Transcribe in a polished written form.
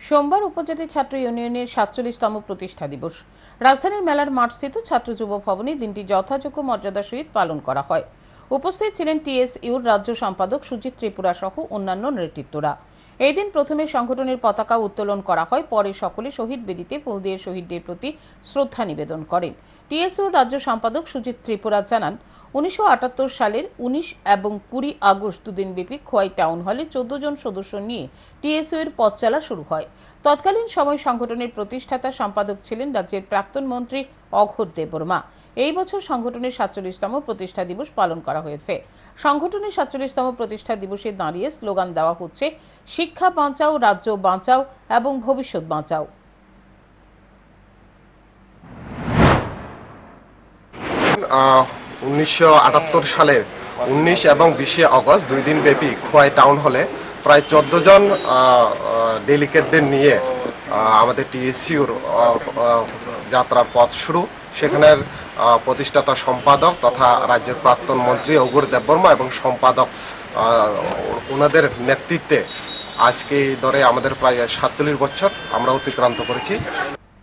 সোমবার উপজাতি ছাত্র ইউনিয়নের ৪৭তম প্রতিষ্ঠা দিবস। রাজধানীর মেলার মাঠস্থিত ছাত্র যুব ভবনে দিনটি যথাযোগ্য মর্যাদার সহিত পালন করা হয়। উপস্থিত ছিলেন টিএসইউর রাজ্য সম্পাদক সুজিত ত্রিপুরা সহ অন্যান্য নেতৃত্বরা। এই দিন প্রথমে সংগঠনের পতাকা উত্তোলন করা হয়, পরে সকলে শহীদ বেদিতে ফুল দিয়ে শহীদদের প্রতি শ্রদ্ধা নিবেদন করেন। টিএসইউর রাজ্য সম্পাদক সুজিত ত্রিপুরা জানান, ১৯৭৮ সালের ১৯ এবং ২০ আগস্ট দুদিনব্যাপী খোয়াই টাউন হলে ১৪ জন সদস্য নিয়ে টিএসইউর পথ চলা শুরু হয়। তৎকালীন সময় সংগঠনের প্রতিষ্ঠাতা সম্পাদক ছিলেন রাজ্যের প্রাক্তন মন্ত্রী অঘোর দেববর্মা। এই বছর সংগঠনের ৪৭তম প্রতিষ্ঠা দিবস পালন করা হয়েছে। সংগঠনের ৪৭তম প্রতিষ্ঠা দিবসে দাঁড়িয়ে স্লোগান দেওয়া হচ্ছে, শিক্ষা বাঁচাও, রাজ্য বাঁচাও এবং ভবিষ্যৎ বাঁচাও। ১৯৭৮ সালের ১৯ এবং ২০ আগস্ট ২ দিন ব্যাপী খোয়াই টাউন হলে প্রায় ১৪ জন ডেলিগেটদের নিয়ে আমাদের টিএসইউর যাত্রার পথ শুরু। সেখানের প্রতিষ্ঠাতা সম্পাদক তথা রাজ্যের প্রাক্তন মন্ত্রী অঘোর দেববর্মা এবং সম্পাদক ওনাদের নেতৃত্বে আজকে এই দরে আমাদের প্রায় ৪৭ বছর আমরা অতিক্রান্ত করেছি।